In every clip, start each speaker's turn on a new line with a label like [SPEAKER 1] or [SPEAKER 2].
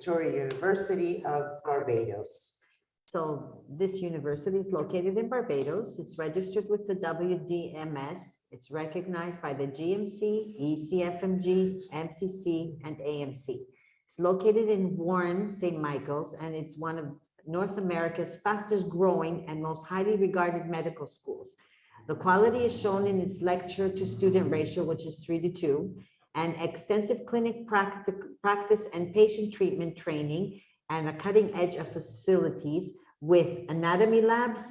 [SPEAKER 1] Victoria University of Barbados.
[SPEAKER 2] So this university is located in Barbados. It's registered with the WDMS. It's recognized by the GMC, ECFMG, MCC, and AMC. It's located in Warren, St. Michael's, and it's one of North America's fastest growing and most highly regarded medical schools. The quality is shown in its lecture to student ratio, which is 3:2, and extensive clinic practice and patient treatment training, and a cutting edge of facilities with anatomy labs,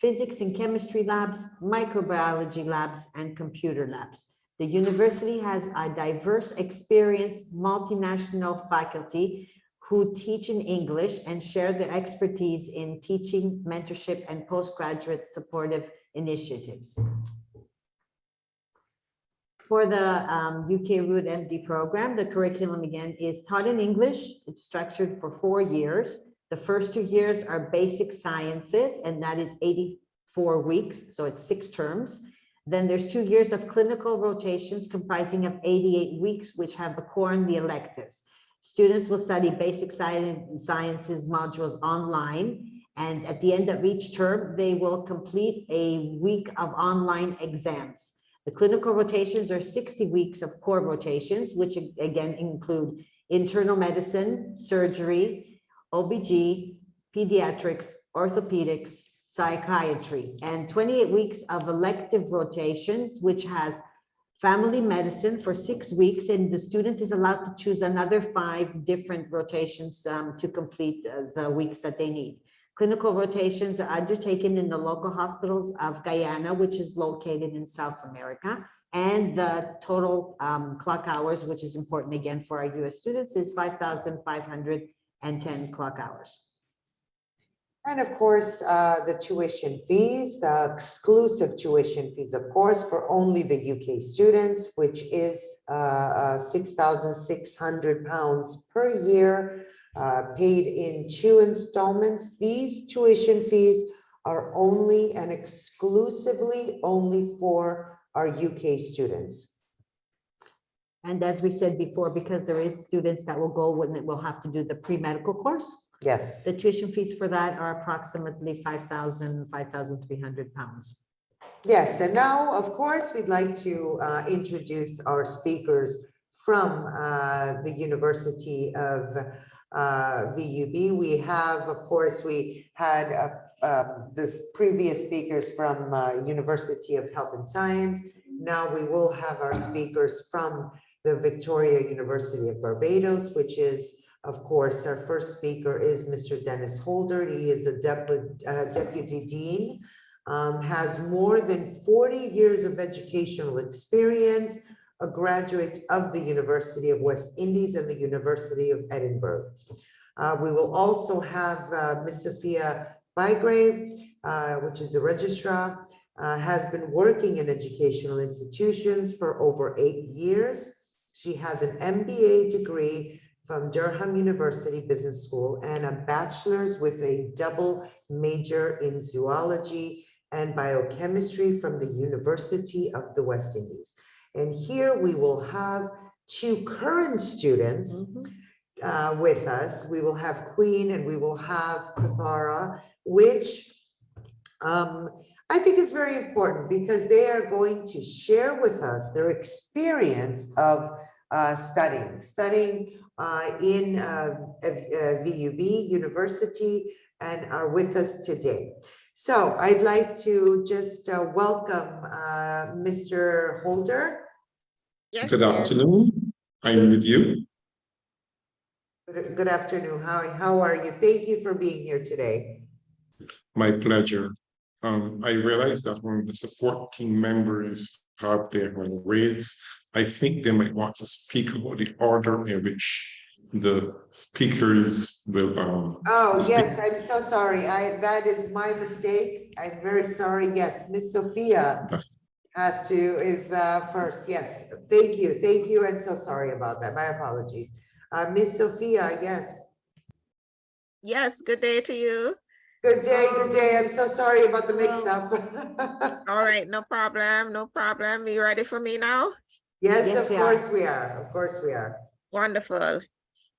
[SPEAKER 2] physics and chemistry labs, microbiology labs, and computer labs. The university has a diverse, experienced, multinational faculty who teach in English and share their expertise in teaching, mentorship, and postgraduate supportive initiatives. For the UK Root MD program, the curriculum again is taught in English. It's structured for 4 years. The first 2 years are basic sciences, and that is 84 weeks, so it's 6 terms. Then there's 2 years of clinical rotations comprising of 88 weeks, which have the core and the electives. Students will study basic sciences modules online, and at the end of each term, they will complete a week of online exams. The clinical rotations are 60 weeks of core rotations, which again include internal medicine, surgery, OBG, pediatrics, orthopedics, psychiatry, and 28 weeks of elective rotations, which has family medicine for 6 weeks, and the student is allowed to choose another 5 different rotations to complete the weeks that they need. Clinical rotations are undertaken in the local hospitals of Guyana, which is located in South America, and the total clock hours, which is important again for our US students, is 5,510 clock hours.
[SPEAKER 1] And of course, the tuition fees, the exclusive tuition fees, of course, for only the UK students, which is £6,600 per year, paid in 2 installments. These tuition fees are only and exclusively only for our UK students.
[SPEAKER 2] And as we said before, because there is students that will go when they will have to do the pre-medical course.
[SPEAKER 1] Yes.
[SPEAKER 2] The tuition fees for that are approximately £5,300.
[SPEAKER 1] Yes, and now, of course, we'd like to introduce our speakers from the University of VUB. We have, of course, we had this previous speakers from University of Health and Science. Now we will have our speakers from the Victoria University of Barbados, which is, of course, our first speaker is Mr. Dennis Holder. He is the Deputy Dean, has more than 40 years of educational experience, a graduate of the University of West Indies and the University of Edinburgh. We will also have Ms. Sophia Bygrave, which is the registrar, has been working in educational institutions for over 8 years. She has an MBA degree from Durham University Business School and a bachelor's with a double major in zoology and biochemistry from the University of the West Indies. And here we will have 2 current students with us. We will have Queen and we will have Kathara, which I think is very important because they are going to share with us their experience of studying in VUB University and are with us today. So I'd like to just welcome Mr. Holder.
[SPEAKER 3] Yes, good afternoon. I'm with you.
[SPEAKER 1] Good afternoon. How are you? Thank you for being here today.
[SPEAKER 3] My pleasure. I realize that when the support team members have their grades, I think they might want to speak about the order in which the speakers will.
[SPEAKER 1] Yes, I'm so sorry. That is my mistake. I'm very sorry. Yes, Miss Sophia is first. Yes, thank you, and so sorry about that. My apologies. Miss Sophia, yes.
[SPEAKER 4] Yes, good day to you.
[SPEAKER 1] Good day, good day. I'm so sorry about the mix-up.
[SPEAKER 4] All right, no problem, no problem. You ready for me now?
[SPEAKER 1] Yes, of course we are. Of course we are.
[SPEAKER 4] Wonderful.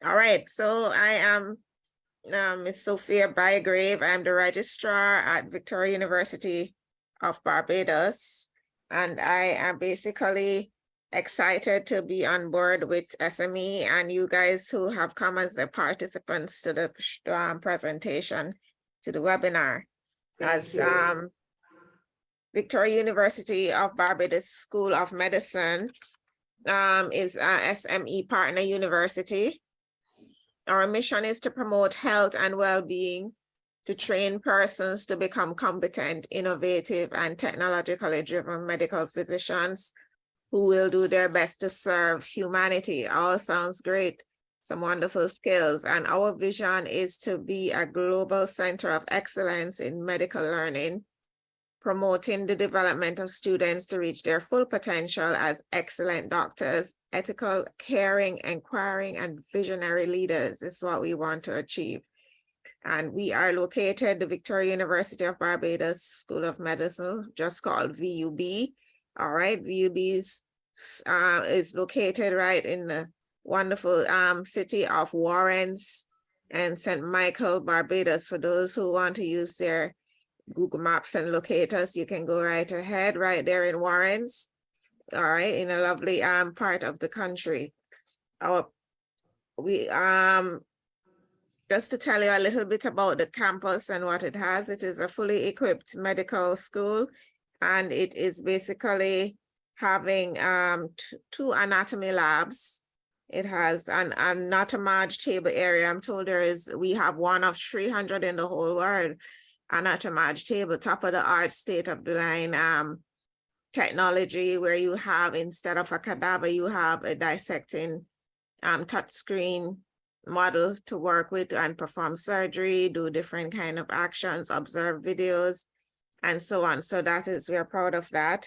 [SPEAKER 4] All right, so I am Ms. Sophia Bygrave. I'm the registrar at Victoria University of Barbados. And I am basically excited to be on board with SME and you guys who have come as the participants to the presentation, to the webinar. As Victoria University of Barbados School of Medicine is a SME partner university. Our mission is to promote health and well-being, to train persons to become competent, innovative, and technologically driven medical physicians who will do their best to serve humanity. All sounds great, some wonderful skills. And our vision is to be a global center of excellence in medical learning, promoting the development of students to reach their full potential as excellent doctors, ethical, caring, inquiring, and visionary leaders. This is what we want to achieve. And we are located, the Victoria University of Barbados School of Medicine, just called VUB. All right, VUB is located right in the wonderful city of Warrens and St. Michael, Barbados. For those who want to use their Google Maps and locate us, you can go right ahead, right there in Warrens. All right, in a lovely part of the country. Just to tell you a little bit about the campus and what it has, it is a fully equipped medical school, and it is basically having two anatomy labs. It has an anatomage table area. I'm told we have one of 300 in the whole world. Anatomage table, top of the art, state of the line technology, where you have, instead of a cadaver, you have a dissecting touch screen model to work with and perform surgery, do different kind of actions, observe videos, and so on. So we're proud of that.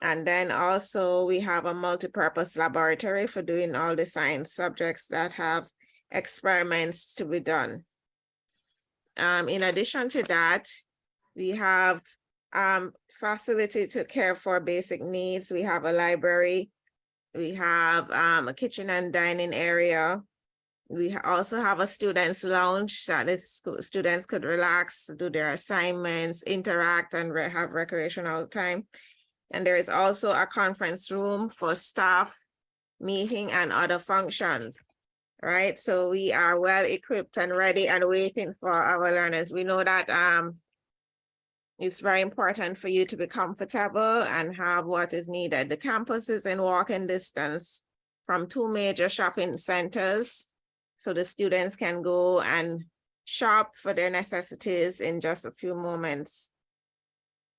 [SPEAKER 4] And then also we have a multi-purpose laboratory for doing all the science subjects that have experiments to be done. In addition to that, we have facility to care for basic needs. We have a library. We have a kitchen and dining area. We also have a students' lounge that students could relax, do their assignments, interact, and have recreational time. And there is also a conference room for staff meeting and other functions. Right, so we are well equipped and ready and waiting for our learners. We know that it's very important for you to be comfortable and have what is needed. The campus is in walking distance from two major shopping centers, so the students can go and shop for their necessities in just a few moments.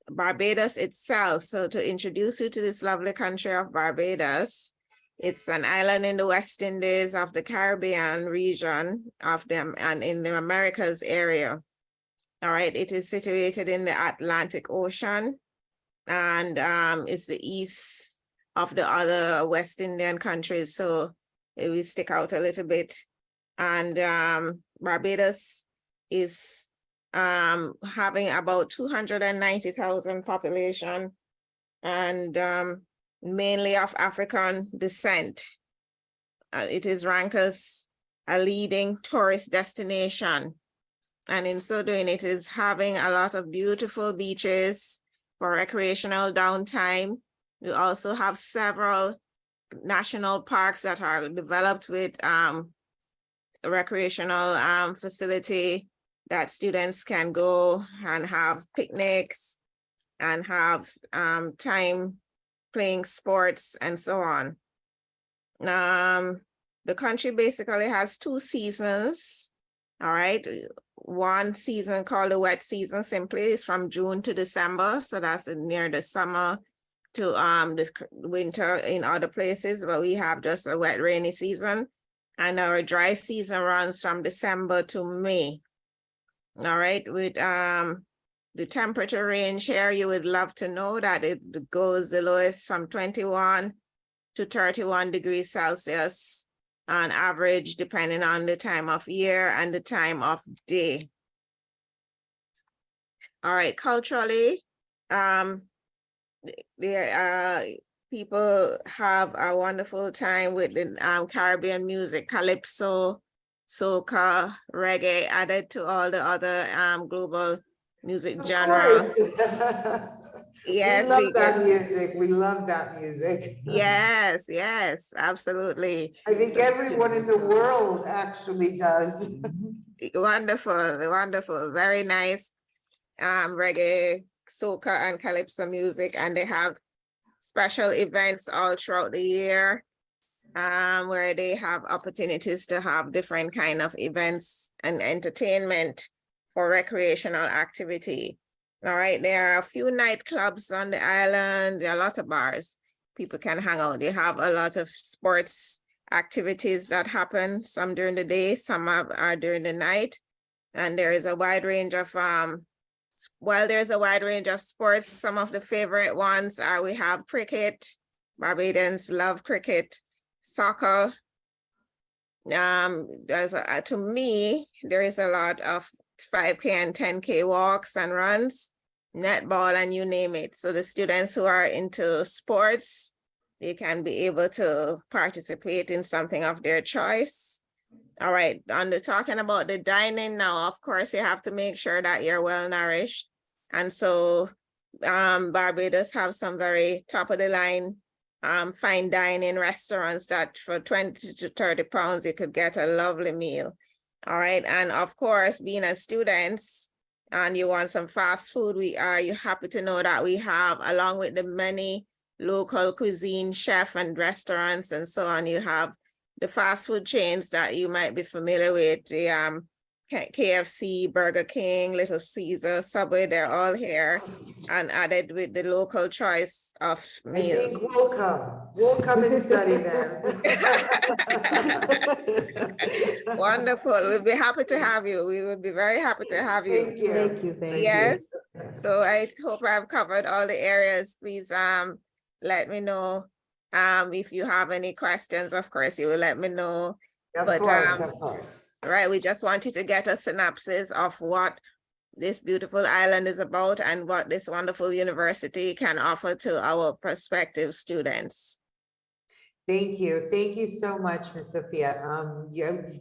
[SPEAKER 4] Barbados itself, so to introduce you to this lovely country of Barbados, it's an island in the West Indies of the Caribbean region of them and in the Americas area. All right, it is situated in the Atlantic Ocean and it's the east of the other West Indian countries. So it will stick out a little bit. And Barbados is having about 290,000 population and mainly of African descent. It is ranked as a leading tourist destination. And in so doing, it is having a lot of beautiful beaches for recreational downtime. We also have several national parks that are developed with a recreational facility that students can go and have picnics and have time playing sports and so on. The country basically has 2 seasons. All right, one season called the wet season simply is from June to December. So that's near the summer to the winter in other places, but we have just a wet rainy season. And our dry season runs from December to May. All right, with the temperature range here, you would love to know that it goes the lowest from 21 to 31 degrees Celsius on average, depending on the time of year and the time of day. All right, culturally, people have a wonderful time with the Caribbean music, calypso, soca, reggae, added to all the other global music
[SPEAKER 1] Of
[SPEAKER 4] genre.
[SPEAKER 1] course.
[SPEAKER 4] Yes,
[SPEAKER 1] We love
[SPEAKER 4] we
[SPEAKER 1] that
[SPEAKER 4] get,
[SPEAKER 1] music. We love that music.
[SPEAKER 4] yes, yes, absolutely.
[SPEAKER 1] I think
[SPEAKER 4] So the
[SPEAKER 1] everyone in the
[SPEAKER 4] students-
[SPEAKER 1] world actually does.
[SPEAKER 4] Wonderful, wonderful, very nice reggae, soca, and calypso music, and they have special events all throughout the year where they have opportunities to have different kind of events and entertainment for recreational activity. All right, there are a few nightclubs on the island. There are a lot of bars. People can hang out. They have a lot of sports activities that happen, some during the day, some are during the night. And there is a wide range of, while there's a wide range of sports, some of the favorite ones are, we have cricket. Barbadians love cricket, soccer. To me, there is a lot of 5K and 10K walks and runs, netball, and you name it. So the students who are into sports, they can be able to participate in something of their choice. All right, talking about the dining now, of course, you have to make sure that you're well nourished. And so Barbados have some very top of the line fine dining restaurants that for 20 to 30 pounds, you could get a lovely meal. All right, and of course, being as students and you want some fast food, you're happy to know that we have, along with the many local cuisine chef and restaurants and so on, you have the fast food chains that you might be familiar with, the KFC, Burger King, Little Caesar, Subway, they're all here and added with the local choice of
[SPEAKER 1] I
[SPEAKER 4] meals.
[SPEAKER 1] think we'll come and study then.
[SPEAKER 4] Wonderful. We'll be happy to have you. We would be very happy to have you.
[SPEAKER 1] Thank you.
[SPEAKER 2] Thank you, thank you.
[SPEAKER 4] Yes. So I hope I've covered all the areas. Please let me know if you have any questions. Of course, you will let me know.
[SPEAKER 1] Of
[SPEAKER 4] But,
[SPEAKER 1] course.
[SPEAKER 4] right, we just wanted to get a synopsis of what this beautiful island is about and what this wonderful university can offer to our prospective students.
[SPEAKER 1] Thank you. Thank you so much, Ms. Sophia. You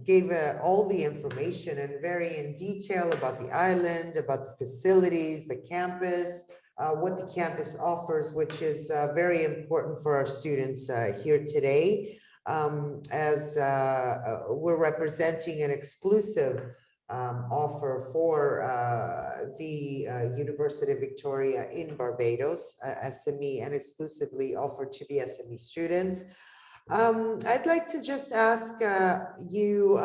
[SPEAKER 1] gave all the information and very in detail about the island, about the facilities, the campus, what the campus offers, which is very important for our students here today. As we're representing an exclusive offer for the University of Victoria in Barbados, SME, and exclusively offered to the SME students. I'd like to just ask you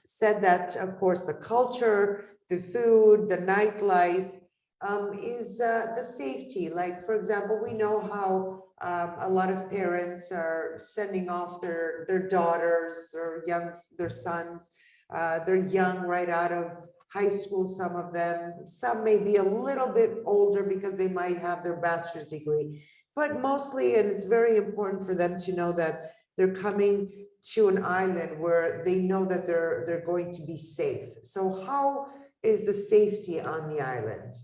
[SPEAKER 1] said that, of course, the culture, the food, the nightlife is the safety. Like, for example, we know how a lot of parents are sending off their daughters or their sons. They're young, right out of high school, some of them. Some may be a little bit older because they might have their bachelor's degree. But mostly, and it's very important for them to know that they're coming to an island where they know that they're going to be safe. So how is the safety on the island?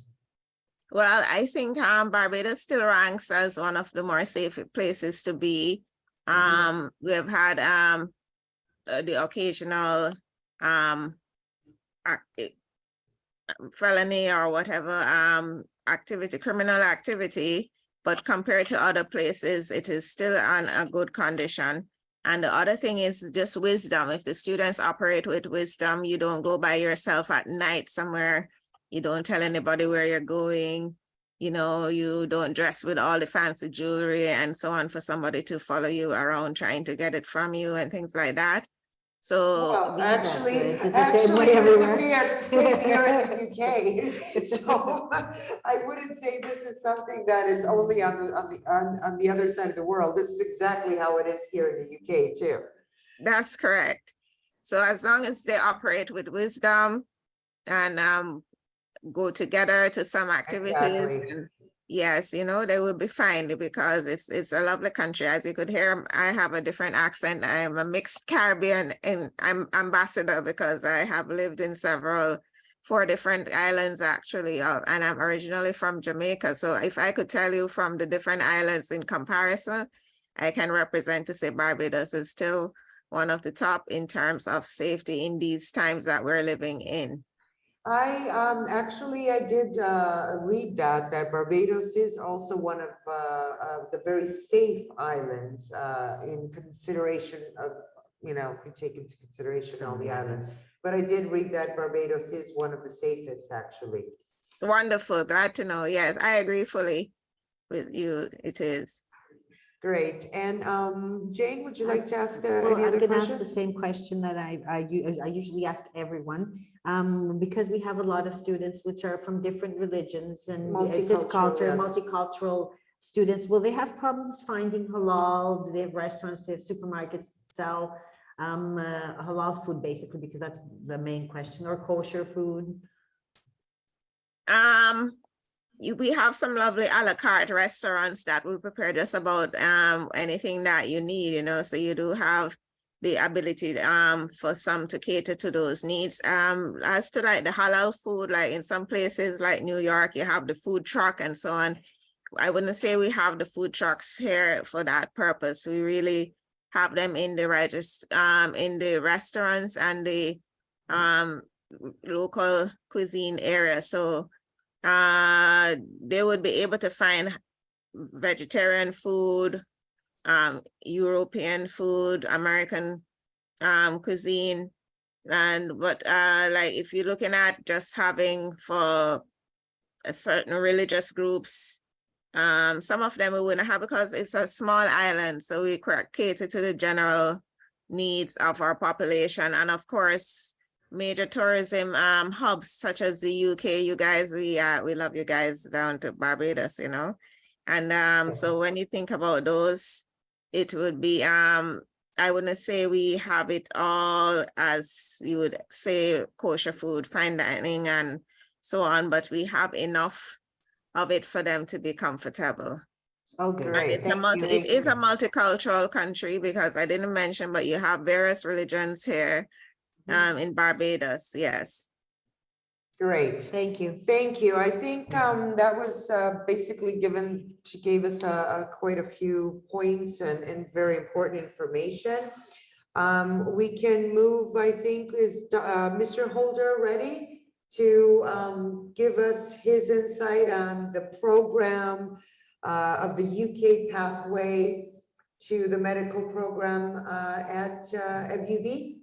[SPEAKER 4] Well, I think Barbados still ranks as one of the more safe places to be. We have had the occasional felony or whatever activity, criminal activity, but compared to other places, it is still on a good condition. And the other thing is just wisdom. If the students operate with wisdom, you don't go by yourself at night somewhere. You don't tell anybody where you're going. You know, you don't dress with all the fancy jewelry and so on for somebody to follow you around trying to get it from you and things like that. So
[SPEAKER 1] well, actually,
[SPEAKER 2] it's the same way everywhere.
[SPEAKER 1] It's the same here in the UK. So I wouldn't say this is something that is only on the other side of the world. This is exactly how it is here in the UK too.
[SPEAKER 4] That's correct. So as long as they operate with wisdom and go together to some activities,
[SPEAKER 1] Exactly.
[SPEAKER 4] and yes, you know, they will be fine because it's a lovely country. As you could hear, I have a different accent. I'm a mixed Caribbean and I'm ambassador because I have lived in several 4 different islands actually, and I'm originally from Jamaica. So if I could tell you from the different islands in comparison, I can represent to say Barbados is still one of the top in terms of safety in these times that we're living in.
[SPEAKER 1] I actually I did read that Barbados is also one of the very safe islands in consideration of, you know, if you take into consideration all the islands. But I did read that Barbados is one of the safest, actually.
[SPEAKER 4] Wonderful, glad to know. Yes, I agree fully with you. It is.
[SPEAKER 1] Great. And Jane, would you like to ask
[SPEAKER 2] Well,
[SPEAKER 1] any
[SPEAKER 2] I'm
[SPEAKER 1] other
[SPEAKER 2] going to ask the
[SPEAKER 1] questions?
[SPEAKER 2] same question that I usually ask everyone, because we have a lot of students which are from different religions and it's just
[SPEAKER 1] Multicultural,
[SPEAKER 2] culture,
[SPEAKER 1] yes.
[SPEAKER 2] multicultural students. Will they have problems finding halal? Do they have restaurants? Do they have supermarkets that sell halal food, basically, because that's the main question, or kosher food?
[SPEAKER 4] We have some lovely a la carte restaurants that will prepare just about anything that you need, you know, so you do have the ability for some to cater to those needs. As to like the halal food, like in some places like New York, you have the food truck and so on. I wouldn't say we have the food trucks here for that purpose. We really have them in the in the restaurants and the local cuisine area. So they would be able to find vegetarian food, European food, American cuisine. But like if you're looking at just having for a certain religious groups, some of them we wouldn't have because it's a small island. So we cater to the general needs of our population. And of course, major tourism hubs such as the UK, you guys, we love you guys down to Barbados, you know. And so when you think about those, it would be I wouldn't say we have it all as you would say kosher food, fine dining and so on, but we have enough of it for them to be comfortable.
[SPEAKER 2] Oh,
[SPEAKER 1] Great.
[SPEAKER 2] great.
[SPEAKER 4] It's it is a multicultural country because I didn't mention, but you have various religions here in Barbados. Yes.
[SPEAKER 1] Great.
[SPEAKER 2] Thank you.
[SPEAKER 1] Thank you. I think that was basically she gave us quite a few points and very important information. We can move, I think, is Mr. Holder ready to give us his insight on the program of the UK pathway to the medical program at FUB?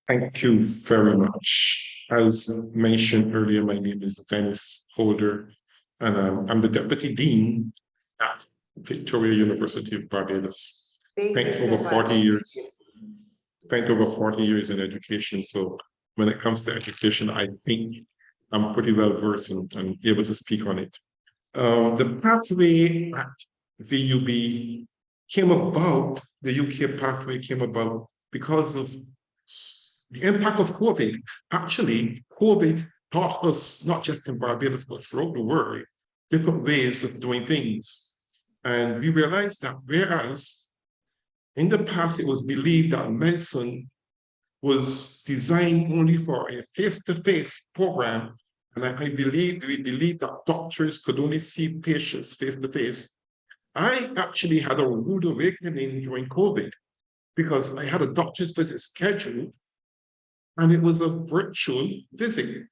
[SPEAKER 3] Thank you very much. As mentioned earlier, my name is Dennis Holder, and I'm the Deputy Dean at Victoria University of Barbados. Spent over 40 years in education. So when it comes to education, I think I'm pretty well versed and able to speak on it. The pathway at VUB came about, the UK pathway came about because of the impact of COVID. Actually, COVID taught us, not just in Barbados, but throughout the world, different ways of doing things. And we realized that whereas in the past it was believed that medicine was designed only for a face-to-face program, and we believe that doctors could only see patients face-to-face. I actually had a rude awakening during COVID because I had a doctor's visit scheduled and it was a virtual visit.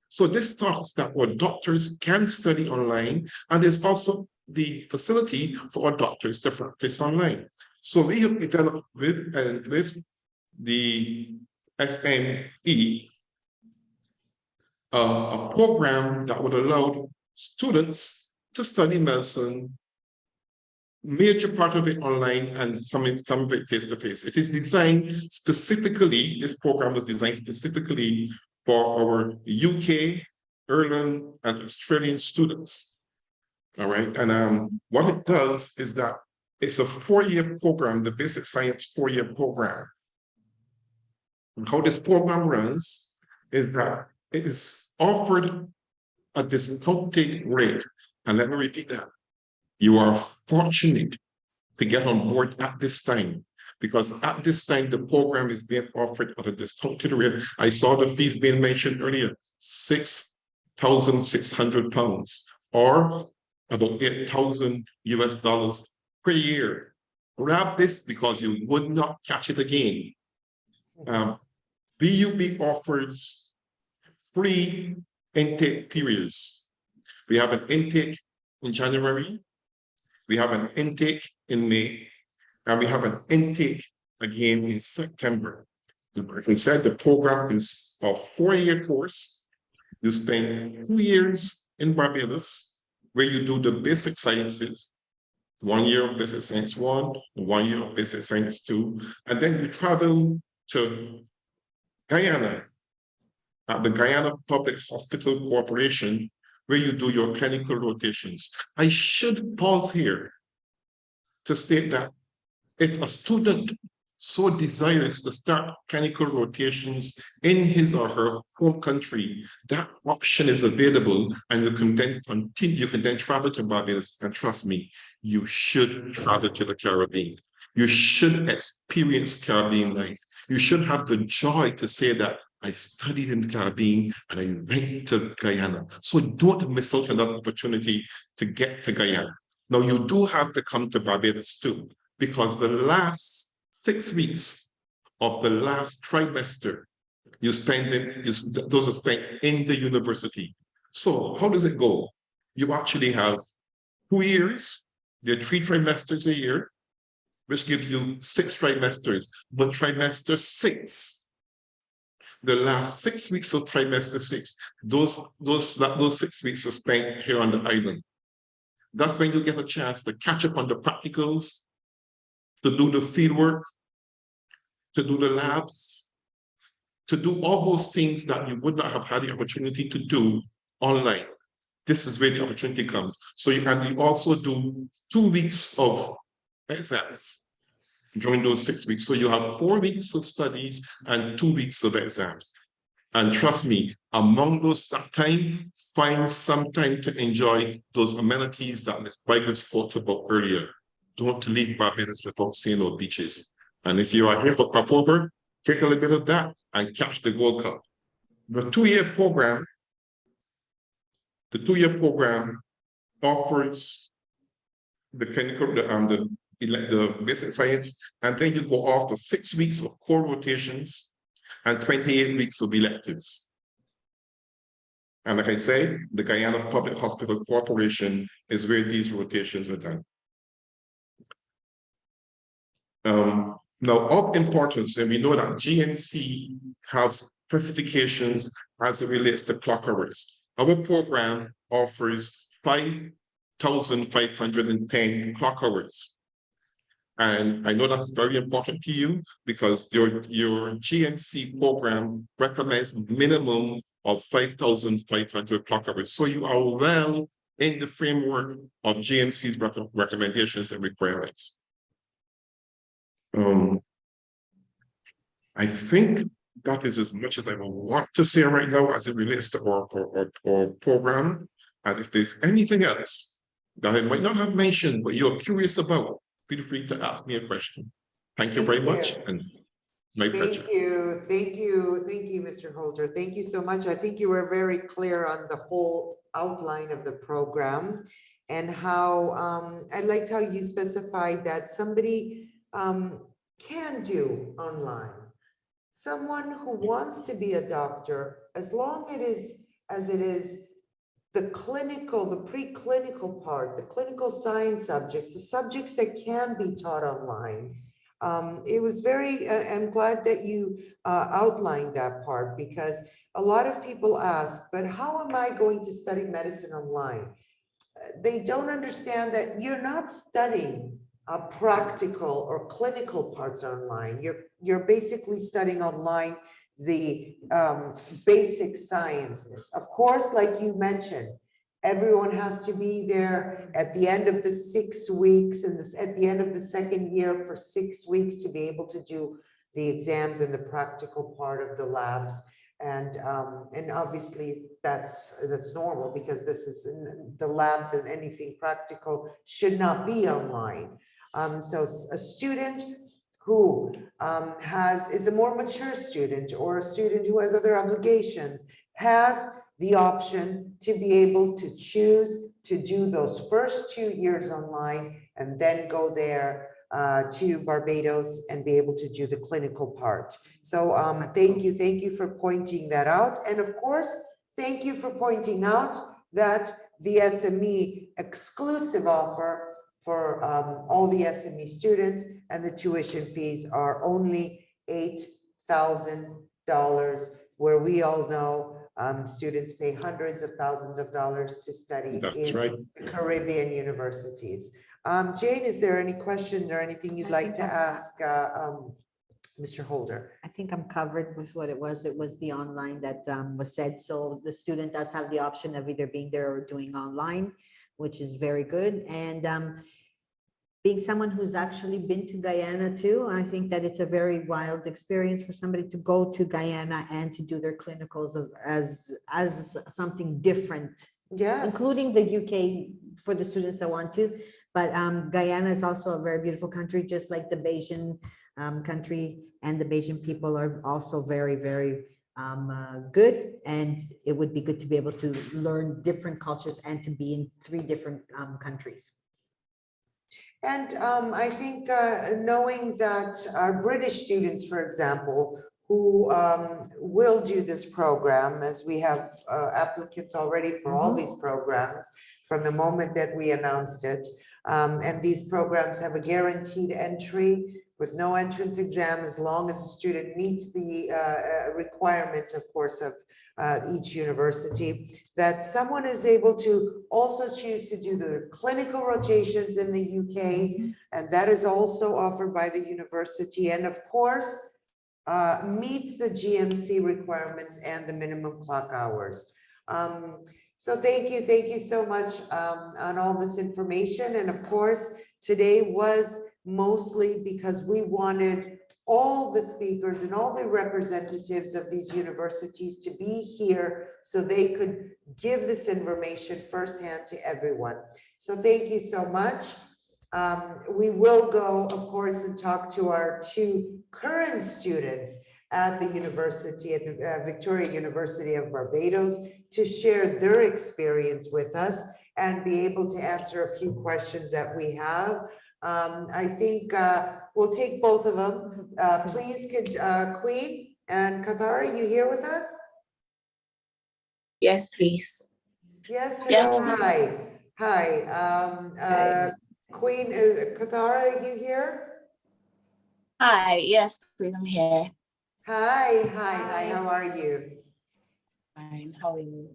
[SPEAKER 3] So this taught us that our doctors can study online, and there's also the facility for our doctors to practice online. So we have developed with the SNE a program that would allow students to study medicine, major part of it online and some of it face-to-face. It is designed specifically, this program was designed specifically for our UK, Ireland, and Australian students. All right, and what it does is that it's a 4-year program, the basic science 4-year program. And how this program runs is that it is offered at discounted rate. And let me repeat that. You are fortunate to get on board at this time because at this time, the program is being offered at a discounted rate. I saw the fees being mentioned earlier, £6,600 or about $8,000 per year. Grab this because you would not catch it again. VUB offers free intake periods. We have an intake in January, we have an intake in May, and we have an intake again in September. Like I said, the program is a 4-year course. You spend 2 years in Barbados, where you do the basic sciences, 1 year of basic science 1, 1 year of basic science 2, and then you travel to Guyana, at the Guyana Public Hospital Corporation, where you do your clinical rotations. I should pause here to state that if a student so desires to start clinical rotations in his or her home country, that option is available, and you can then continue, you can then travel to Barbados, and trust me, you should travel to the Caribbean. You should experience Caribbean life. You should have the joy to say that I studied in the Caribbean and I went to Guyana. So don't miss out on that opportunity to get to Guyana. Now, you do have to come to Barbados too, because the last 6 weeks of the last trimester, those are spent in the university. So how does it go? You actually have 2 years, there are 3 trimesters a year, which gives you 6 trimesters, but trimester 6, the last 6 weeks of trimester 6, those 6 weeks are spent here on the island. That's when you get a chance to catch up on the practicals, to do the fieldwork, to do the labs, to do all those things that you would not have had the opportunity to do online. This is where the opportunity comes. So you also do 2 weeks of exams during those 6 weeks. So you have 4 weeks of studies and 2 weeks of exams. And trust me, among those time, find some time to enjoy those amenities that Ms. Biger spoke about earlier. Don't leave Barbados without seeing those beaches. And if you are here for crop over, take a little bit of that and catch the Gold Cup. The 2-year program offers the clinical, the basic science, and then you go off for 6 weeks of core rotations and 28 weeks of electives. And like I say, the Guyana Public Hospital Corporation is where these rotations are done. Now, of importance, and we know that GMC has specifications as it relates to clock hours. Our program offers 5,510 clock hours. And I know that's very important to you because your GMC program recommends a minimum of 5,500 clock hours. So you are well in the framework of GMC's recommendations and requirements. I think that is as much as I want to say right now as it relates to our program. And if there's anything else that I might not have mentioned, but you're curious about, feel free to ask me a question. Thank you very much, and my pleasure.
[SPEAKER 1] Thank you, Mr. Holder. Thank you so much. I think you were very clear on the whole outline of the program and how I liked how you specified that somebody can do online. Someone who wants to be a doctor, as long as it is the clinical, the preclinical part, the clinical science subjects, the subjects that can be taught online. It was very, I'm glad that you outlined that part, because a lot of people ask, but how am I going to study medicine online? They don't understand that you're not studying practical or clinical parts online. You're basically studying online the basic sciences. Of course, like you mentioned, everyone has to be there at the end of the 6 weeks and at the end of the second year for 6 weeks to be able to do the exams and the practical part of the labs. And obviously that's normal, because this is the labs, and anything practical should not be online. So a student who is a more mature student or a student who has other obligations has the option to be able to choose to do those first 2 years online and then go there to Barbados and be able to do the clinical part. So thank you for pointing that out. And of course, thank you for pointing out that the SME exclusive offer for all the SME students and the tuition fees are only $8,000, where we all know students pay hundreds of thousands of dollars to study
[SPEAKER 3] That's
[SPEAKER 1] in
[SPEAKER 3] right.
[SPEAKER 1] Caribbean universities. Jane, is there any question or anything you'd like to ask Mr. Holder?
[SPEAKER 2] I think I'm covered with what it was. It was the online that was said. So the student does have the option of either being there or doing online, which is very good. And being someone who's actually been to Guyana too, I think that it's a very wild experience for somebody to go to Guyana and to do their clinicals as something different,
[SPEAKER 1] Yes.
[SPEAKER 2] including the UK for the students that want to. But Guyana is also a very beautiful country, just like the Bajan country, and the Bajan people are also very, very good. And it would be good to be able to learn different cultures and to be in 3 different countries.
[SPEAKER 1] And I think knowing that our British students, for example, who will do this program, as we have applicants already for all these programs from the moment that we announced it. And these programs have a guaranteed entry with no entrance exam, as long as the student meets the requirements, of course, of each university, that someone is able to also choose to do the clinical rotations in the UK, and that is also offered by the university, and of course, meets the GMC requirements and the minimum clock hours. So thank you so much on all this information. And of course, today was mostly because we wanted all the speakers and all the representatives of these universities to be here so they could give this information firsthand to everyone. So thank you so much. We will go, of course, and talk to our 2 current students at the university, at the Victoria University of Barbados, to share their experience with us and be able to answer a few questions that we have. I think we'll take both of them. Please, could Queen and Qatar, are you here with us?
[SPEAKER 5] Yes, please.
[SPEAKER 1] Yes,
[SPEAKER 5] Yes.
[SPEAKER 1] hello, hi. Queen, Qatar, are you here?
[SPEAKER 5] Hi, yes, please, I'm here.
[SPEAKER 1] Hi, how are you?
[SPEAKER 5] Fine, how are you?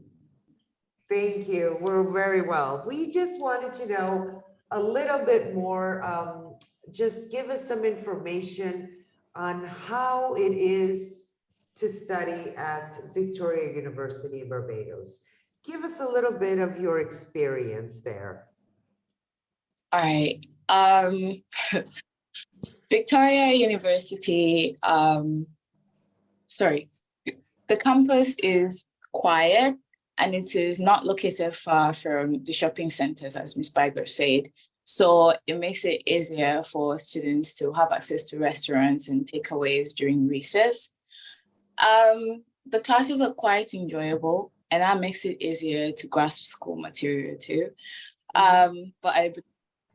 [SPEAKER 1] Thank you, we're very well. We just wanted to know a little bit more, just give us some information on how it is to study at Victoria University of Barbados. Give us a little bit of your experience there.
[SPEAKER 5] All right. Victoria University, the campus is quiet and it is not located far from the shopping centers, as Ms. Biger said. So it makes it easier for students to have access to restaurants and takeaways during recess. The classes are quite enjoyable, and that makes it easier to grasp school material too. But I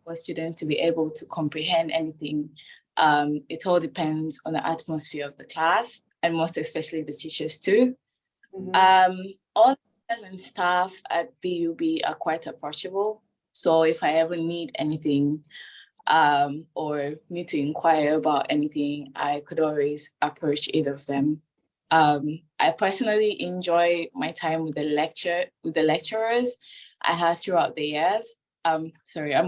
[SPEAKER 5] want students to be able to comprehend anything. It all depends on the atmosphere of the class, and most especially the teachers too. All the teachers and staff at VUB are quite approachable. So if I ever need anything or need to inquire about anything, I could always approach either of them. I personally enjoy my time with the lecturers I had throughout the years. I'm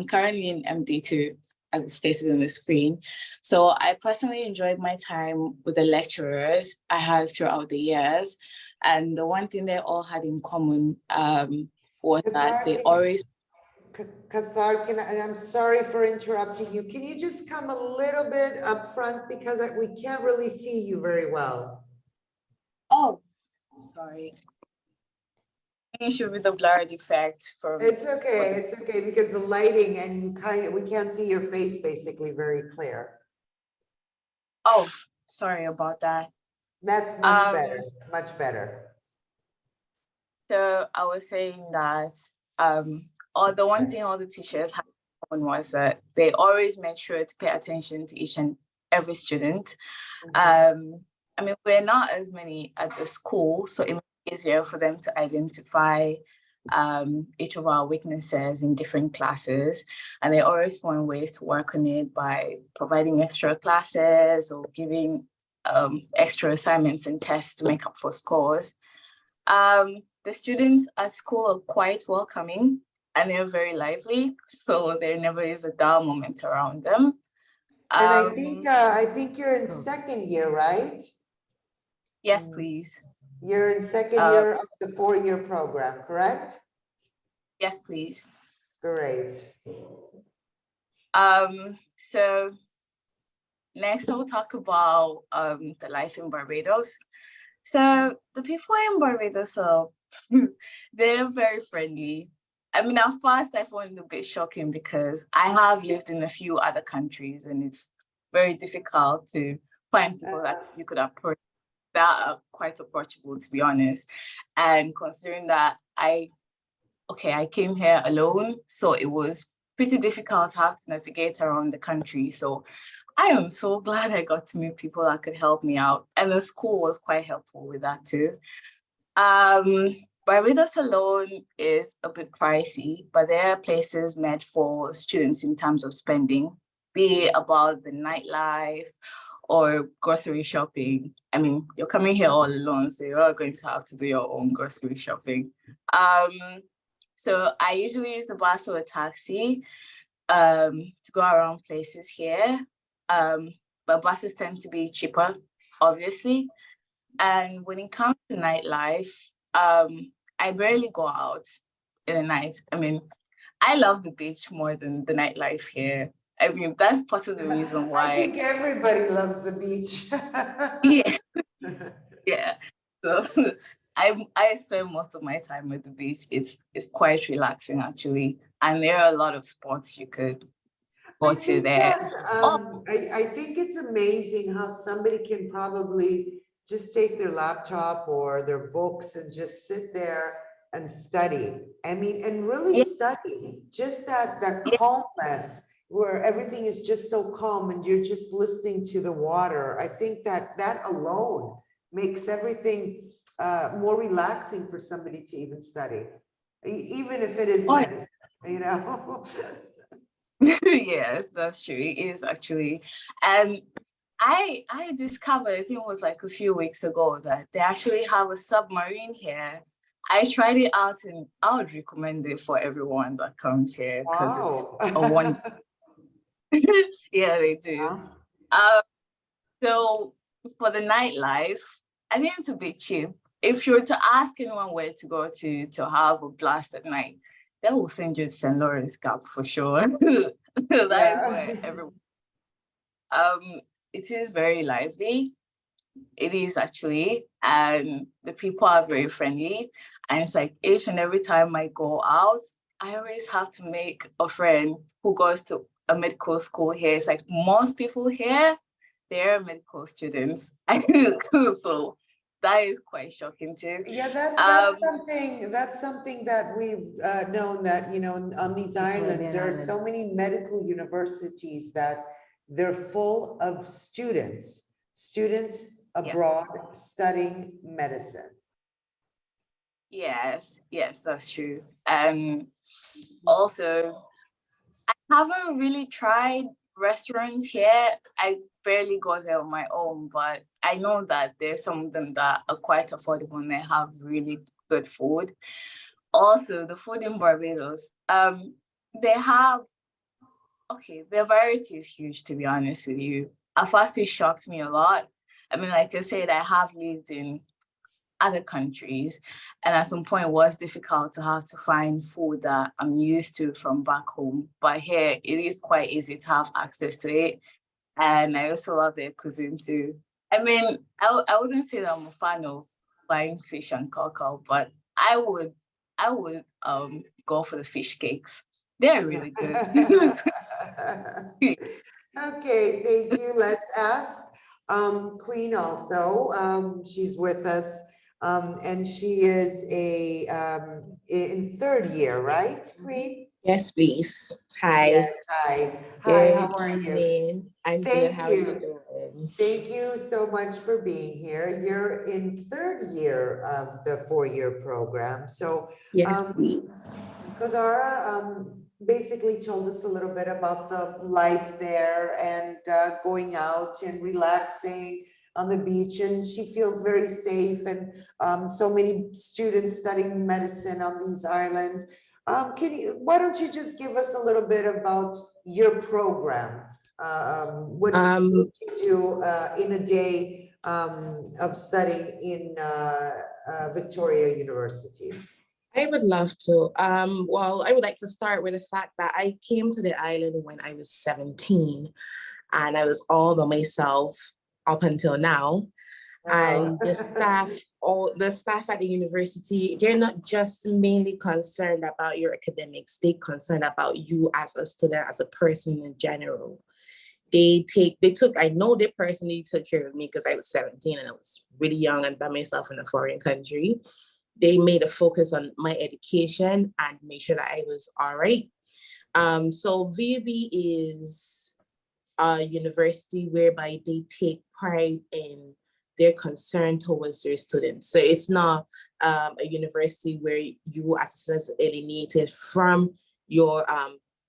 [SPEAKER 5] currently in MD2 as it stated on the screen. So I personally enjoyed my time with the lecturers I had throughout the years. And the one thing they all had in common was that they always...
[SPEAKER 1] Qatar, I'm sorry for interrupting you. Can you just come a little bit up front because we can't really see you very well.
[SPEAKER 5] Oh, I'm sorry. It should be the blurred effect from...
[SPEAKER 1] It's okay because the lighting and we can't see your face basically very clear.
[SPEAKER 5] Oh, sorry about that.
[SPEAKER 1] That's much
[SPEAKER 5] Um,
[SPEAKER 1] better, much better.
[SPEAKER 5] So I was saying that or the one thing all the teachers had in common was that they always made sure to pay attention to each and every student. I mean, we're not as many at the school, so it makes it easier for them to identify each of our weaknesses in different classes. And they always find ways to work on it by providing extra classes or giving extra assignments and tests to make up for scores. The students at school are quite welcoming and they're very lively, so there never is a dull moment around them.
[SPEAKER 1] And I think you're in second year, right?
[SPEAKER 5] Yes, please.
[SPEAKER 1] You're in second year of the 4-year program, correct?
[SPEAKER 5] Yes, please.
[SPEAKER 1] Great.
[SPEAKER 5] So next I'll talk about the life in Barbados. So the people in Barbados are they're very friendly. I mean, at first I found it a bit shocking because I have lived in a few other countries and it's very difficult to find people that you could approach that are quite approachable, to be honest. And considering that I came here alone, so it was pretty difficult to have to navigate around the country. So I am so glad I got to meet people that could help me out. And the school was quite helpful with that too. Barbados alone is a bit pricey, but there are places meant for students in terms of spending, be it about the nightlife or grocery shopping. I mean, you're coming here all alone, so you're going to have to do your own grocery shopping. So I usually use the bus or a taxi to go around places here. But buses tend to be cheaper, obviously. And when it comes to nightlife, I barely go out in the night. I mean, I love the beach more than the nightlife here. I mean, that's part of the reason why.
[SPEAKER 1] I think everybody loves the beach.
[SPEAKER 5] Yeah. Yeah. So I spend most of my time at the beach. It's quite relaxing actually. And there are a lot of spots you could go to there.
[SPEAKER 1] I think it's amazing how somebody can probably just take their laptop or their books and just sit there and study. I mean, and really study, just that calmness where everything is just so calm and you're just listening to the water. I think that alone makes everything more relaxing for somebody to even study, even if it is medicine, you know?
[SPEAKER 5] Yes, that's true. It is actually. And I discovered, I think it was like a few weeks ago, that they actually have a submarine here. I tried it out and I would recommend it for everyone that comes here because it's a wonder. Yeah, they do. So for the nightlife, I think it's a bit cheap. If you were to ask anyone where to go to have a blast at night, they will send you to St. Lawrence Gap for sure. That is where everyone. It is very lively. It is actually, and the people are very friendly. And it's like each and every time I go out, I always have to make a friend who goes to a medical school here. It's like most people here, they're medical students. So that is quite shocking too.
[SPEAKER 1] Yeah, that's something that we've known, that, you know, on these islands, there are so many medical universities that they're full of students abroad studying medicine.
[SPEAKER 5] Yes, that's true. Also, I haven't really tried restaurants here. I barely go there on my own, but I know that there's some of them that are quite affordable and they have really good food. Also, the food in Barbados, they have, the variety is huge, to be honest with you. At first, it shocked me a lot. I mean, like I said, I have lived in other countries, and at some point it was difficult to have to find food that I'm used to from back home. But here, it is quite easy to have access to it. And I also love their cuisine too. I mean, I wouldn't say that I'm a fan of buying fish and cockle, but I would go for the fish cakes. They're really good.
[SPEAKER 1] Okay, thank you. Let's ask Queen also, she's with us, and she is in third year, right, Queen?
[SPEAKER 6] Yes, please. Hi.
[SPEAKER 1] Yes, hi. Hi,
[SPEAKER 6] Good
[SPEAKER 1] how are you?
[SPEAKER 6] evening. I'm good.
[SPEAKER 1] Thank
[SPEAKER 6] How are you
[SPEAKER 1] you.
[SPEAKER 6] doing?
[SPEAKER 1] Thank you so much for being here. You're in third year of the four-year program. So,
[SPEAKER 6] Yes, please.
[SPEAKER 1] Kadara basically told us a little bit about the life there and going out and relaxing on the beach, and she feels very safe, and so many students studying medicine on these islands. Why don't you just give us a little bit about your program? What
[SPEAKER 6] Um,
[SPEAKER 1] you do in a day of studying in Victoria University?
[SPEAKER 6] I would love to. Well, I would like to start with the fact that I came to the island when I was 17, and I was all by myself up until now. And the staff at the university, they're not just mainly concerned about your academics, they're concerned about you as a student, as a person in general. I know they personally took care of me because I was 17 and I was really young and by myself in a foreign country. They made a focus on my education and made sure that I was all right. So VUB is a university whereby they take pride in their concern towards their students. So it's not a university where you as a student are alienated from your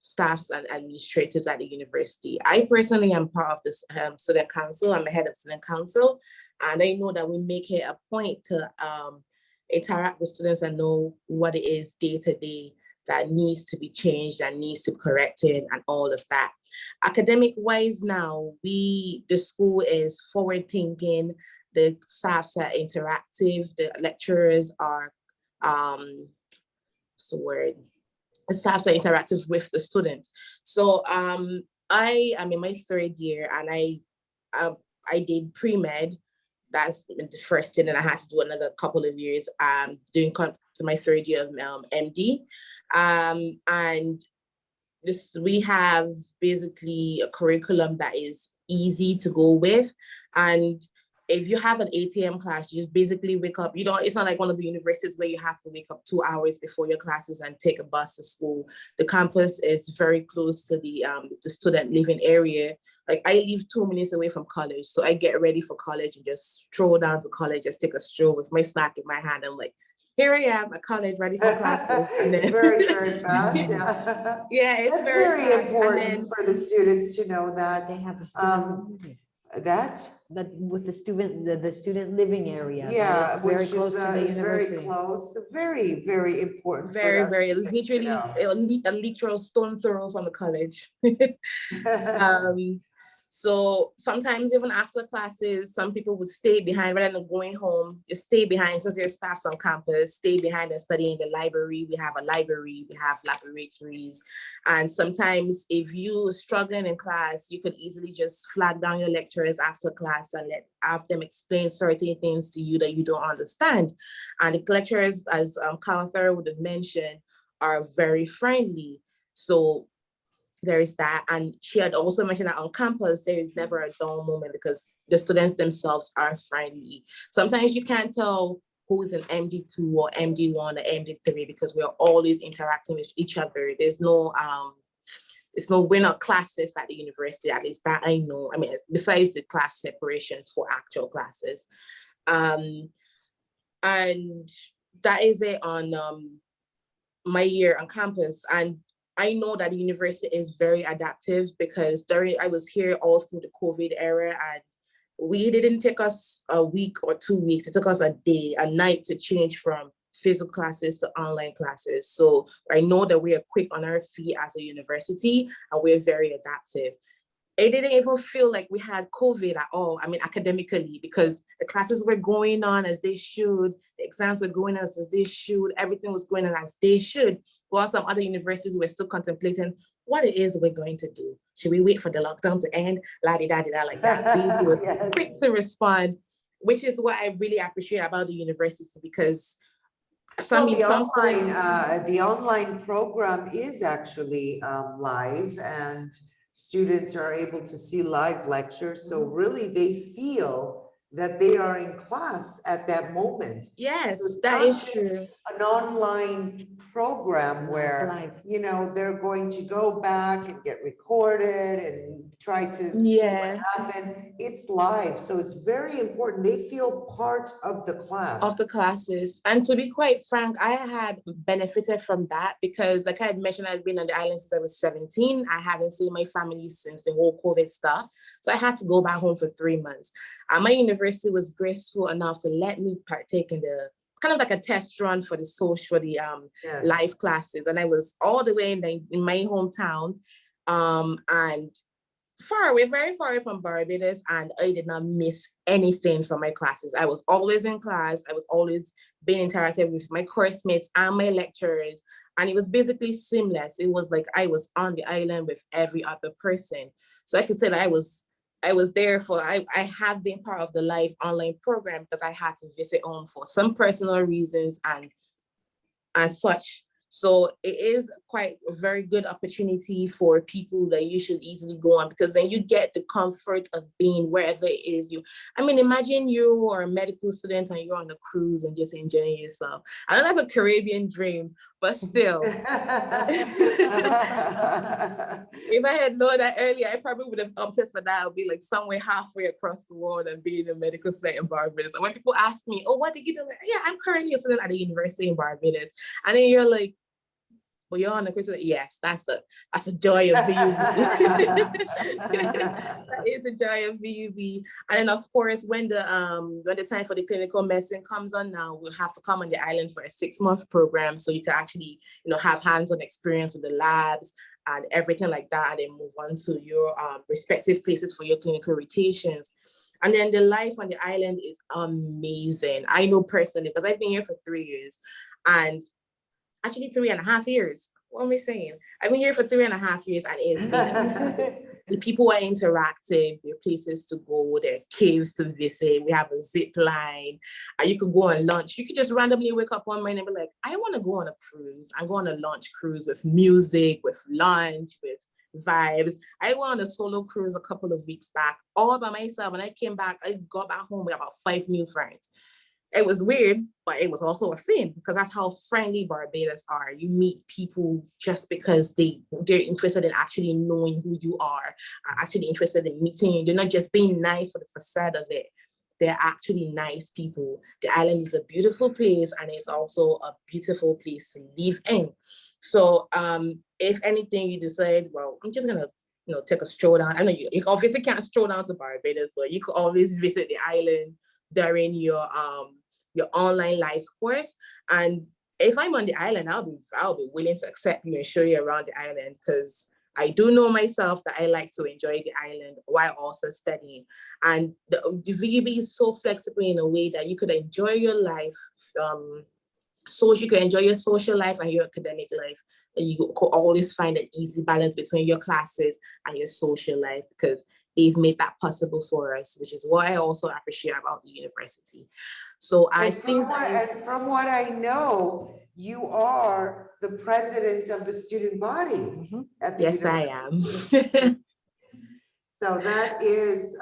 [SPEAKER 6] staffs and administrators at the university. I personally am part of this student council. I'm a head of student council, and I know that we make it a point to interact with students and know what it is day to day that needs to be changed, that needs to be corrected, and all of that. Academic wise now, the school is forward thinking, the staffs are interactive, the lecturers are, what's the word? The staffs are interactive with the students. So I am in my third year and I did pre-med. That's the first year, and I had to do another couple of years doing my third year of MD. And we have basically a curriculum that is easy to go with. And if you have an 8 a.m. class, you just basically wake up. It's not like one of the universities where you have to wake up 2 hours before your classes and take a bus to school. The campus is very close to the student living area. Like I live 2 minutes away from college. So I get ready for college and just stroll down to college, just take a stroll with my snack in my hand. I'm like, here I am at college, ready for classes. And then
[SPEAKER 1] Very, very fast. Yeah,
[SPEAKER 6] yeah, it's
[SPEAKER 1] that's
[SPEAKER 6] very
[SPEAKER 1] very
[SPEAKER 6] fast.
[SPEAKER 1] important for the students to know that.
[SPEAKER 2] They have a student
[SPEAKER 1] That
[SPEAKER 2] with the student living area.
[SPEAKER 1] yeah,
[SPEAKER 2] It's very
[SPEAKER 1] which
[SPEAKER 2] close to the
[SPEAKER 1] is very
[SPEAKER 2] university.
[SPEAKER 1] close, very, very important.
[SPEAKER 6] Very,
[SPEAKER 1] for
[SPEAKER 6] very. It's
[SPEAKER 1] us to
[SPEAKER 6] literally a literal stone throw from the college.
[SPEAKER 1] know.
[SPEAKER 6] So sometimes even after classes, some people would stay behind rather than going home. Just stay behind since there's staffs on campus. Stay behind and study in the library. We have a library. We have laboratories. And sometimes if you're struggling in class, you could easily just flag down your lecturers after class and have them explain certain things to you that you don't understand. And the lecturers, as Kawthar would have mentioned, are very friendly. So there is that. And she had also mentioned that on campus, there is never a dull moment because the students themselves are friendly. Sometimes you can't tell who's an MD2 or MD1 or MD3 because we're always interacting with each other. We're not classes at the university, at least that I know. I mean, besides the class separation for actual classes. And that is it on my year on campus. And I know that the university is very adaptive because I was here all through the COVID era, and it didn't take us a week or 2 weeks. It took us a night to change from physical classes to online classes. So I know that we are quick on our feet as a university and we're very adaptive. It didn't even feel like we had COVID at all. I mean, academically, because the classes were going on as they should, the exams were going on as they should, everything was going on as they should. While some other universities were still contemplating what it is we're going to do. Should we wait for the lockdown to end? La-di-da-di-da, like that. VUB was
[SPEAKER 1] Yes.
[SPEAKER 6] quick to respond, which is what I really appreciate about the university because
[SPEAKER 1] The online program is actually live, and students are able to see live lectures. So really they feel that they are in class at that moment.
[SPEAKER 6] Yes,
[SPEAKER 1] So it's
[SPEAKER 6] that
[SPEAKER 1] not
[SPEAKER 6] is
[SPEAKER 1] just
[SPEAKER 6] true.
[SPEAKER 1] an online program
[SPEAKER 2] No, it's
[SPEAKER 1] where,
[SPEAKER 2] live.
[SPEAKER 1] you know, they're going to go back and get recorded and try to see
[SPEAKER 6] Yeah.
[SPEAKER 1] what happened. It's live, so it's very important. They feel part of the class.
[SPEAKER 6] Of the classes. And to be quite frank, I had benefited from that because, like I had mentioned, I've been on the island since I was 17. I haven't seen my family since the whole COVID stuff. So I had to go back home for 3 months. And my university was graceful enough to let me partake in the kind of like a test run for the
[SPEAKER 1] Yes.
[SPEAKER 6] live classes. And I was all the way in my hometown. And far away, very far away from Barbados, and I did not miss anything from my classes. I was always in class. I was always being interactive with my course mates and my lecturers, and it was basically seamless. It was like I was on the island with every other person. So I could say that I was there for, I have been part of the live online program because I had to visit home for some personal reasons and such. So it is quite a very good opportunity for people that you should easily go on, because then you get the comfort of being wherever it is you. I mean, imagine you are a medical student and you're on a cruise and just enjoying yourself. I know that's a Caribbean dream, but still. If I had known that earlier, I probably would have opted for that. I'll be like somewhere halfway across the world and be in a medical student in Barbados. And when people ask me, oh, what did you do? Like, yeah, I'm currently a student at the university in Barbados. And then you're like, well, you're on the Christian. Yes, that's a joy of VUB. That is a joy of VUB. And then of course, when the time for the clinical medicine comes on now, we'll have to come on the island for a 6-month program. So you can actually, have hands-on experience with the labs and everything like that, and then move on to your respective places for your clinical rotations. And then the life on the island is amazing. I know personally, because I've been here for 3 years, and actually 3.5 years. What am I saying? I've been here for 3.5 years, and it's been the people are interactive. There are places to go. There are caves to visit. We have a zip line. And you could go on lunch. You could just randomly wake up one morning and be like, I want to go on a cruise. I'm going on a lunch cruise with music, with lunch, with vibes. I went on a solo cruise a couple of weeks back, all by myself. When I came back, I got back home with about 5 new friends. It was weird, but it was also a thing, because that's how friendly Barbados are. You meet people just because they're interested in actually knowing who you are actually interested in meeting you. They're not just being nice for the facade of it. They're actually nice people. The island is a beautiful place, and it's also a beautiful place to live in. So if anything you decide, well, I'm just gonna take a stroll down. I know you obviously can't stroll down to Barbados, but you could always visit the island during your online life course. And if I'm on the island, I'll be willing to accept you and show you around the island, because I do know myself that I like to enjoy the island while also studying. And the VUB is so flexible in a way that you could enjoy your life, so you can enjoy your social life and your academic life, and you could always find an easy balance between your classes and your social life, because they've made that possible for us, which is what I also appreciate about the university. So
[SPEAKER 1] from what I know, you are the president of the student body at the
[SPEAKER 6] Yes,
[SPEAKER 1] university.
[SPEAKER 6] I am.
[SPEAKER 1] So that is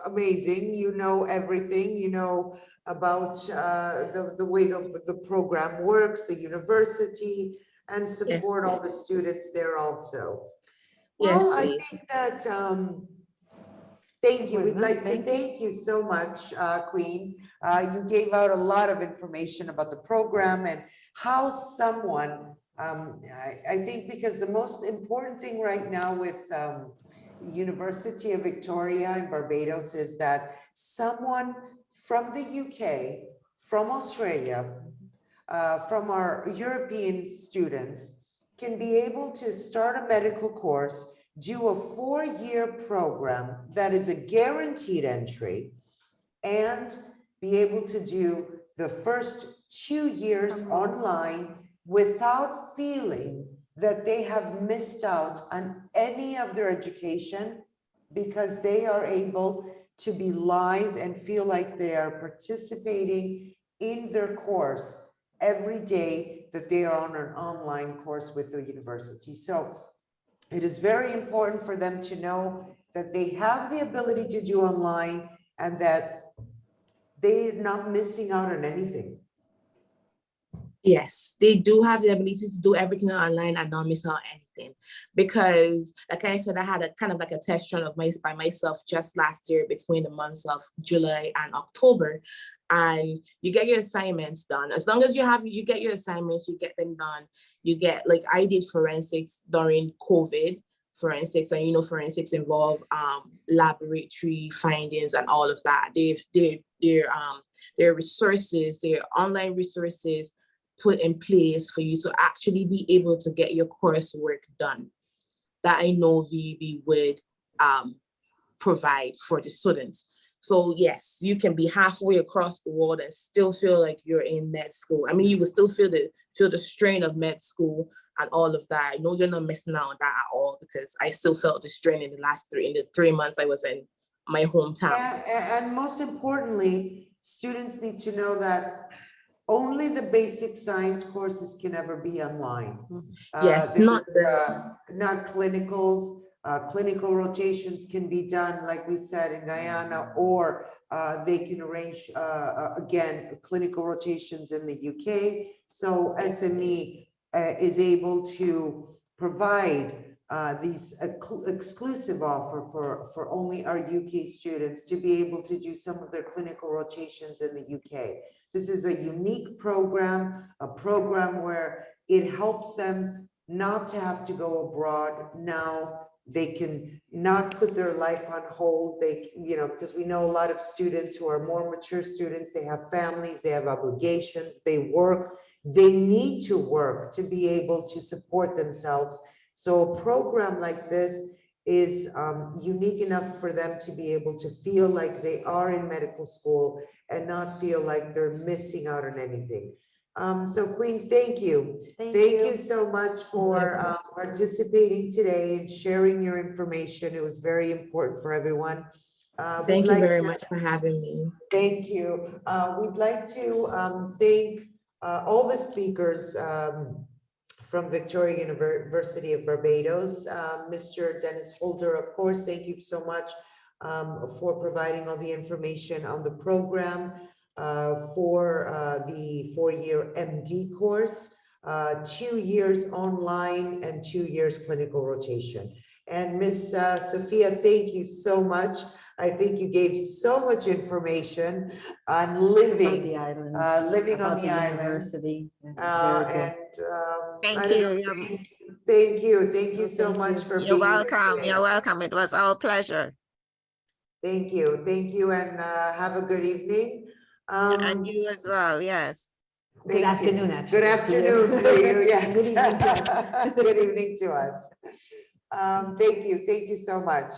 [SPEAKER 1] amazing. You know everything. You know about the way the program works, the university, and support all the students there also. Well, I think that, thank you. We'd like to thank you so much, Queen. You gave out a lot of information about the program and how someone, I think, because the most important thing right now with University of Victoria in Barbados is that someone from the UK, from Australia, from our European students can be able to start a medical course, do a 4-year program that is a guaranteed entry, and be able to do the first 2 years online without feeling that they have missed out on any of their education, because they are able to be live and feel like they are participating in their course every day that they are on an online course with the university. So it is very important for them to know that they have the ability to do online and that they're not missing out on anything.
[SPEAKER 6] Yes, they do have the ability to do everything online and not miss out anything. Because, like I said, I had a kind of like a test run of by myself just last year between the months of July and October. And you get your assignments done. As long as you get your assignments, you get them done. You get, like I did forensics during COVID forensics, and you know, forensics involve laboratory findings and all of that. Their resources, their online resources put in place for you to actually be able to get your coursework done that I know VUB would provide for the students. So yes, you can be halfway across the world and still feel like you're in med school. I mean, you will still feel the strain of med school and all of that. I know you're not missing out on that at all, because I still felt the strain in the 3 months I was in my hometown.
[SPEAKER 1] And most importantly, students need to know that only the basic science courses can ever be online.
[SPEAKER 6] Yes, not
[SPEAKER 1] clinicals. Clinical rotations can be done, like we said, in Guyana, or they can arrange, again, clinical rotations in the UK. So SME is able to provide these exclusive offer for only our UK students to be able to do some of their clinical rotations in the UK. This is a unique program, a program where it helps them not to have to go abroad. Now they can not put their life on hold. They, you know, because we know a lot of students who are more mature students, they have families, they have obligations, they work, they need to work to be able to support themselves. So a program like this is unique enough for them to be able to feel like they are in medical school and not feel like they're missing out on anything. So Queen, thank you. Thank you so much for participating today and sharing your information. It was very important for everyone.
[SPEAKER 6] Thank you very much for having me.
[SPEAKER 1] Thank you. We'd like to thank all the speakers from Victoria University of Barbados. Mr. Dennis Holder, of course, thank you so much for providing all the information on the program for the 4-year MD course, 2 years online and 2 years clinical rotation. And Miss Sophia, thank you so much. I think you gave so much information on living
[SPEAKER 2] on the island,
[SPEAKER 1] living on the island.
[SPEAKER 2] University.
[SPEAKER 1] Thank you so much for being
[SPEAKER 4] You're welcome.
[SPEAKER 1] here.
[SPEAKER 4] You're welcome. It was our pleasure.
[SPEAKER 1] Thank you, and have a good evening.
[SPEAKER 4] And you as well, yes.
[SPEAKER 2] Good afternoon, actually.
[SPEAKER 1] Good afternoon for you, yes.
[SPEAKER 2] Good evening to us.
[SPEAKER 1] Good evening to us. Thank you so much.